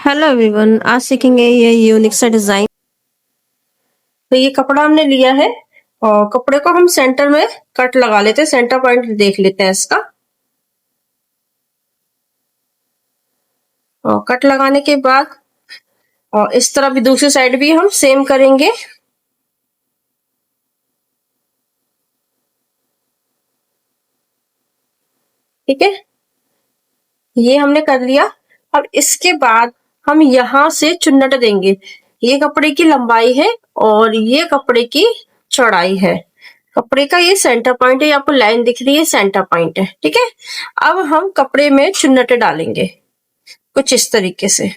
Hello everyone, आज सीखेंगे ये यूनिक सा डिजाइन। तो ये कपड़ा हमने लिया है और कपड़े को हम सेंटर में कट लगा लेते हैं। सेंटर पॉइंट देख लेते हैं इसका। और कट लगाने के बाद और इस तरह भी दूसरी साइड भी हम सेम करेंगे। ठीक है, ये हमने कर लिया। अब इसके बाद हम यहाँ से चुन्नट देंगे। ये कपड़े की लंबाई है और ये कपड़े की चौड़ाई है। कपड़े का ये सेंटर पॉइंट है, आपको लाइन दिख रही है, सेंटर पॉइंट है। ठीक है, अब हम कपड़े में चुन्नट डालेंगे कुछ इस तरीके से।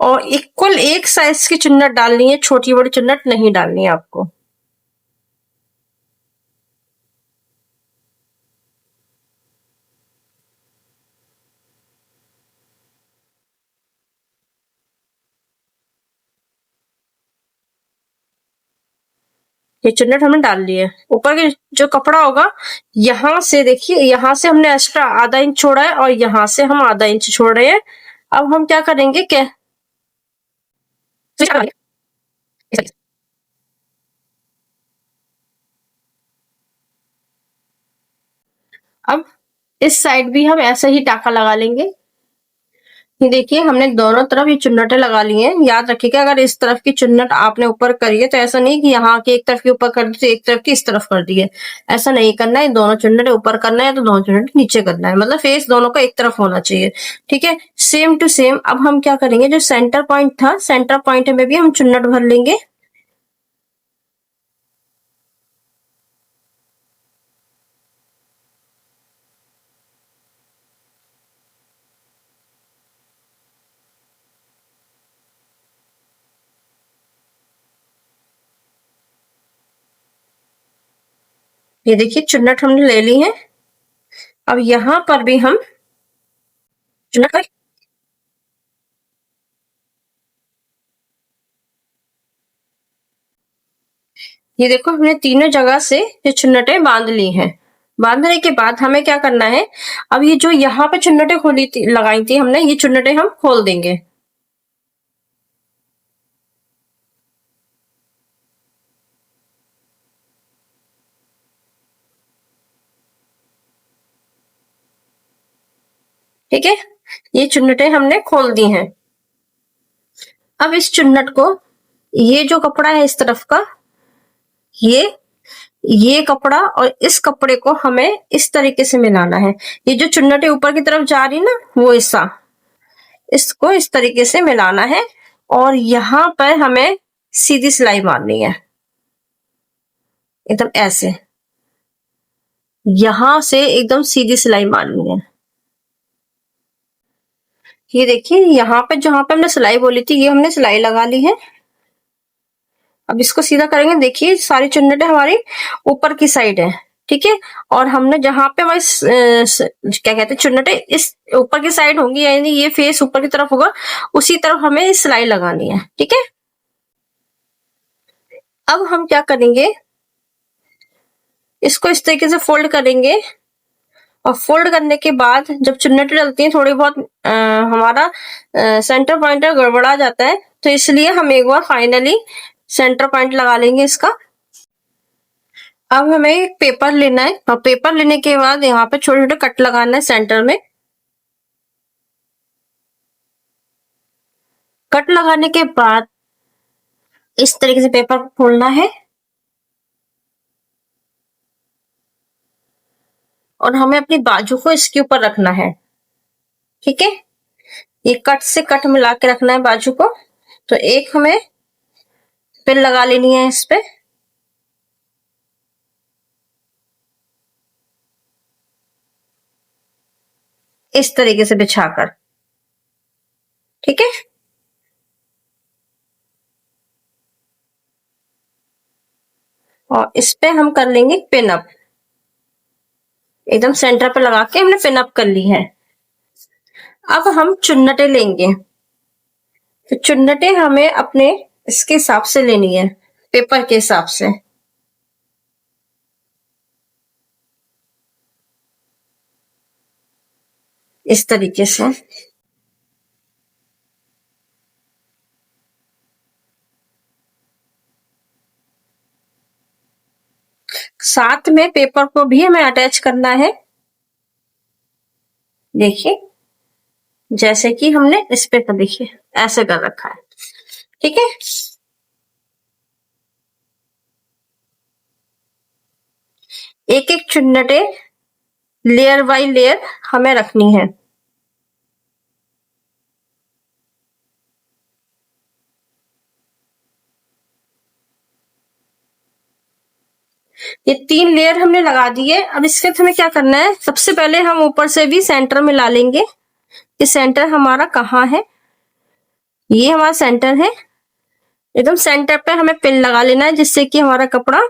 और इक्वल एक साइज की चुन्नट डालनी है, छोटी बड़ी चुन्नट नहीं डालनी है आपको। ये चुन्नट हमने डाल ली है। ऊपर के जो कपड़ा होगा, यहां से देखिए, यहां से हमने एक्स्ट्रा आधा इंच छोड़ा है और यहां से हम आधा इंच छोड़ रहे हैं। अब हम क्या करेंगे, क्या अब इस साइड भी हम ऐसे ही टाका लगा लेंगे। ये देखिए, हमने दोनों तरफ ये चुन्नटें लगा ली हैं। याद रखिएगा, अगर इस तरफ की चुन्नट आपने ऊपर करी है तो ऐसा नहीं कि यहाँ के एक तरफ की ऊपर कर दी तो एक तरफ की इस तरफ कर दी है। ऐसा नहीं करना है। दोनों चुन्नटें ऊपर करना है तो दोनों चुन्नट नीचे करना है, मतलब फेस दोनों का एक तरफ होना चाहिए। ठीक है, सेम टू सेम। अब हम क्या करेंगे, जो सेंटर पॉइंट था, सेंटर पॉइंट में भी हम चुन्नट भर लेंगे। ये देखिए, चुन्नट हमने ले ली है। अब यहाँ पर भी हम चुन्नट, ये देखो, हमने तीनों जगह से ये चुन्नटें बांध ली हैं। बांधने के बाद हमें क्या करना है, अब ये जो यहाँ पे चुन्नटें खोली थी, लगाई थी हमने, ये चुन्नटें हम खोल देंगे। ठीक है, ये चुन्नटें हमने खोल दी हैं। अब इस चुन्नट को, ये जो कपड़ा है इस तरफ का, ये ये कपड़ा और इस कपड़े को हमें इस तरीके से मिलाना है। ये जो चुन्नटें ऊपर की तरफ जा रही ना, वो ऐसा, इसको इस तरीके से मिलाना है। और यहाँ पर हमें सीधी सिलाई मारनी है, एकदम ऐसे, यहां से एकदम सीधी सिलाई मारनी है। ये देखिए, यहाँ पे जहां पे हमने सिलाई बोली थी, ये हमने सिलाई लगा ली है। अब इसको सीधा करेंगे। देखिए, सारी चुन्नटें हमारी ऊपर की साइड है। ठीक है, और हमने जहां पे हमारी क्या कहते हैं, चुन्नटें इस ऊपर की साइड होंगी, यानी ये फेस ऊपर की तरफ होगा, उसी तरफ हमें सिलाई लगानी है। ठीक है, अब हम क्या करेंगे, इसको इस तरीके से फोल्ड करेंगे। और फोल्ड करने के बाद जब चुन्नटें डलती हैं, थोड़ी बहुत हमारा सेंटर पॉइंटर गड़बड़ा जाता है, तो इसलिए हम एक बार फाइनली सेंटर पॉइंट लगा लेंगे इसका। अब हमें एक पेपर लेना है और पेपर लेने के बाद यहाँ पे छोटे छोटे कट लगाना है सेंटर में। कट लगाने के बाद इस तरीके से पेपर को खोलना है और हमें अपनी बाजू को इसके ऊपर रखना है। ठीक है, ये कट से कट मिला के रखना है बाजू को। तो एक हमें पिन लगा लेनी है इस पे, इस तरीके से बिछाकर। ठीक है, और इस पे हम कर लेंगे पिन अप। एकदम सेंटर पे लगा के हमने पिन अप कर ली है। अब हम चुन्नटें लेंगे। तो चुन्नटें हमें अपने इसके हिसाब से लेनी है, पेपर के हिसाब से। इस तरीके से साथ में पेपर को भी हमें अटैच करना है। देखिए जैसे कि हमने इस पे कर, देखिए ऐसे कर रखा है। ठीक है, एक एक चुन्नटे लेयर बाय लेयर हमें रखनी है। ये 3 लेयर हमने लगा दिए। अब इसके हमें क्या करना है, सबसे पहले हम ऊपर से भी सेंटर में ला लेंगे कि सेंटर हमारा कहाँ है। ये हमारा सेंटर है, एकदम सेंटर पे हमें पिन लगा लेना है जिससे कि हमारा कपड़ा,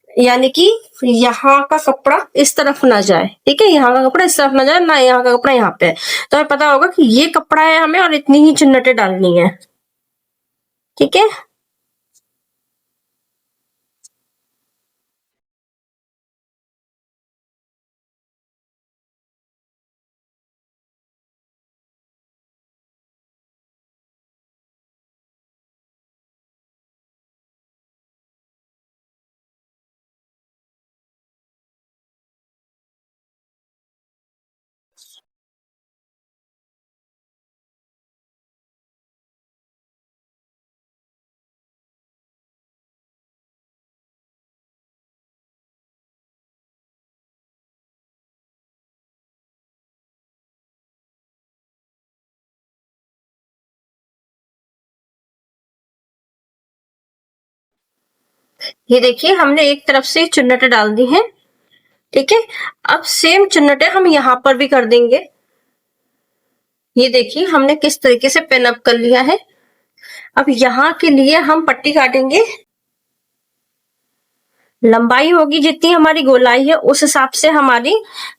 यानी कि यहाँ का कपड़ा इस तरफ ना जाए। ठीक है, यहाँ का कपड़ा इस तरफ ना जाए, ना यहाँ का कपड़ा यहाँ पे है। तो हमें पता होगा कि ये कपड़ा है हमें और इतनी ही चुन्नटें डालनी है। ठीक है, ये देखिए हमने एक तरफ से चुन्नटें डाल दी हैं। ठीक है, अब सेम चुन्नटें हम यहाँ पर भी कर देंगे। ये देखिए हमने किस तरीके से पिन अप कर लिया है। अब यहाँ के लिए हम पट्टी काटेंगे। लंबाई होगी जितनी हमारी गोलाई है उस हिसाब से हमारी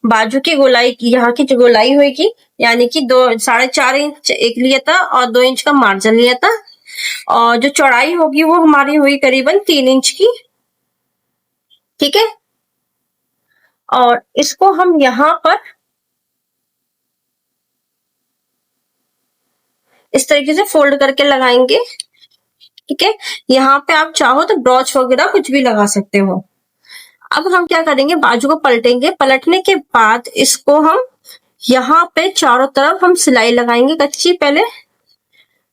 बाजू की गोलाई की, यहाँ की जो गोलाई होगी, यानी कि 4.5 इंच एक लिया था और 2 इंच का मार्जिन लिया था। और जो चौड़ाई होगी वो हमारी हुई करीबन 3 इंच की। ठीक है, और इसको हम यहाँ पर इस तरीके से फोल्ड करके लगाएंगे। ठीक है, यहाँ पे आप चाहो तो ब्रॉच वगैरह कुछ भी लगा सकते हो। अब हम क्या करेंगे, बाजू को पलटेंगे। पलटने के बाद इसको हम यहाँ पे चारों तरफ हम सिलाई लगाएंगे कच्ची पहले।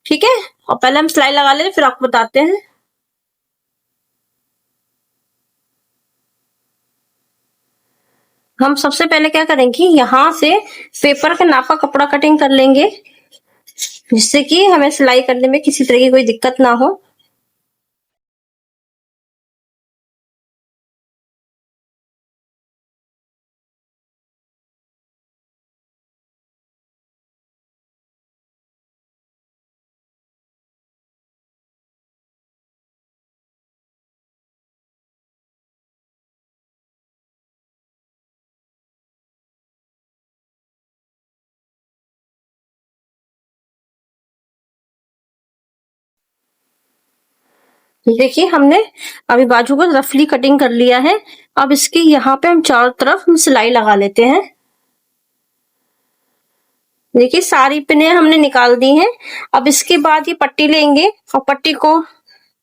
ठीक है, और पहले हम सिलाई लगा लेते फिर आपको बताते हैं। हम सबसे पहले क्या करेंगे, यहाँ से पेपर का नापा कपड़ा कटिंग कर लेंगे जिससे कि हमें सिलाई करने में किसी तरह की कोई दिक्कत ना हो। देखिए हमने अभी बाजू को रफली कटिंग कर लिया है। अब इसके यहाँ पे हम चारों तरफ हम सिलाई लगा लेते हैं। देखिए सारी पिने हमने निकाल दी हैं। अब इसके बाद ये पट्टी लेंगे और पट्टी को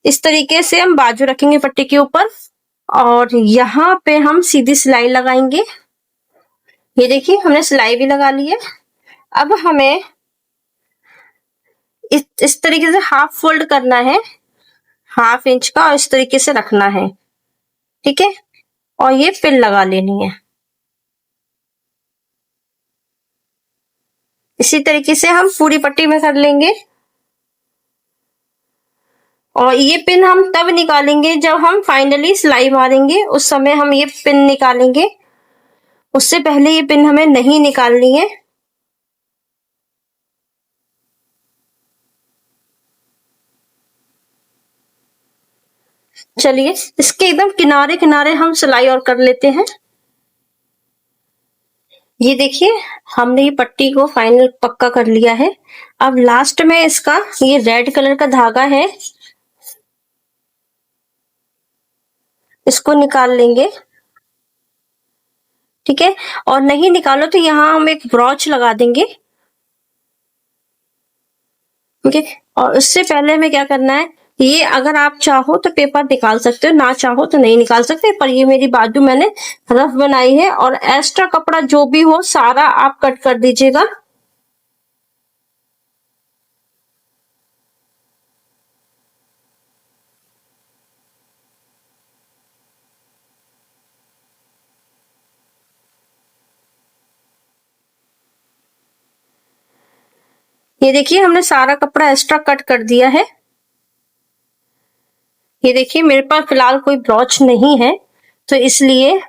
इस तरीके से हम बाजू रखेंगे पट्टी के ऊपर और यहाँ पे हम सीधी सिलाई लगाएंगे। ये देखिए हमने सिलाई भी लगा ली है। अब हमें इस तरीके से हाफ फोल्ड करना है, 1/2 इंच का, और इस तरीके से रखना है। ठीक है, और ये पिन लगा लेनी है। इसी तरीके से हम पूरी पट्टी में कर लेंगे। और ये पिन हम तब निकालेंगे जब हम फाइनली सिलाई मारेंगे, उस समय हम ये पिन निकालेंगे। उससे पहले ये पिन हमें नहीं निकालनी है। चलिए इसके एकदम किनारे किनारे हम सिलाई और कर लेते हैं। ये देखिए हमने ये पट्टी को फाइनल पक्का कर लिया है। अब लास्ट में इसका ये रेड कलर का धागा है, इसको निकाल लेंगे। ठीक है, और नहीं निकालो तो यहाँ हम एक ब्रॉच लगा देंगे। ठीक है, और उससे पहले हमें क्या करना है, ये अगर आप चाहो तो पेपर निकाल सकते हो, ना चाहो तो नहीं निकाल सकते। पर ये मेरी बाजू मैंने रफ बनाई है, और एक्स्ट्रा कपड़ा जो भी हो सारा आप कट कर दीजिएगा। ये देखिए हमने सारा कपड़ा एक्स्ट्रा कट कर दिया है। ये देखिए मेरे पास फिलहाल कोई ब्रॉच नहीं है, तो इसलिए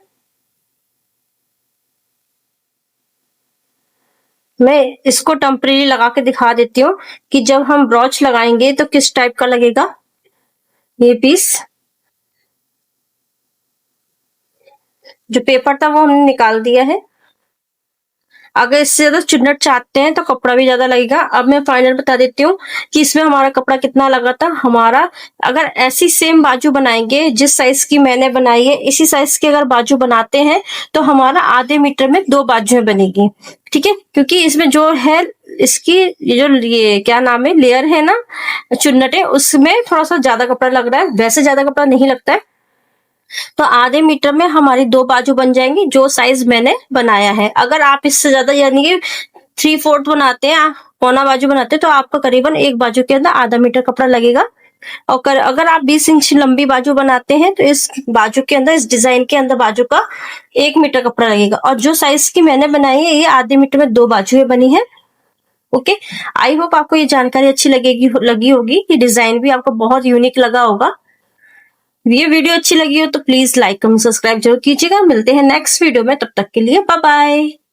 मैं इसको टेम्परेरी लगा के दिखा देती हूँ कि जब हम ब्रॉच लगाएंगे तो किस टाइप का लगेगा ये पीस। जो पेपर था वो हमने निकाल दिया है। अगर इससे ज्यादा चुन्नट चाहते हैं तो कपड़ा भी ज्यादा लगेगा। अब मैं फाइनल बता देती हूँ कि इसमें हमारा कपड़ा कितना लगा था। हमारा अगर ऐसी सेम बाजू बनाएंगे जिस साइज की मैंने बनाई है, इसी साइज की अगर बाजू बनाते हैं तो हमारा आधे मीटर में 2 बाजुएं बनेगी। ठीक है, क्योंकि इसमें जो है इसकी ये क्या नाम है, लेयर है ना चुन्नट है, उसमें थोड़ा सा ज्यादा कपड़ा लग रहा है। वैसे ज्यादा कपड़ा नहीं लगता है, तो आधे मीटर में हमारी 2 बाजू बन जाएंगी जो साइज मैंने बनाया है। अगर आप इससे ज्यादा यानी कि 3/4 बनाते हैं, पौना बाजू बनाते हैं, तो आपको करीबन एक बाजू के अंदर आधा मीटर कपड़ा लगेगा। और अगर आप 20 इंच लंबी बाजू बनाते हैं तो इस बाजू के अंदर, इस डिजाइन के अंदर बाजू का 1 मीटर कपड़ा लगेगा। और जो साइज की मैंने बनाई है ये आधे मीटर में 2 बाजुएं बनी है। ओके, आई होप आपको ये जानकारी अच्छी लगी होगी। ये डिजाइन भी आपको बहुत यूनिक लगा होगा। ये वीडियो अच्छी लगी हो तो प्लीज लाइक कमेंट सब्सक्राइब जरूर कीजिएगा। मिलते हैं नेक्स्ट वीडियो में, तब तक के लिए बाय बाय।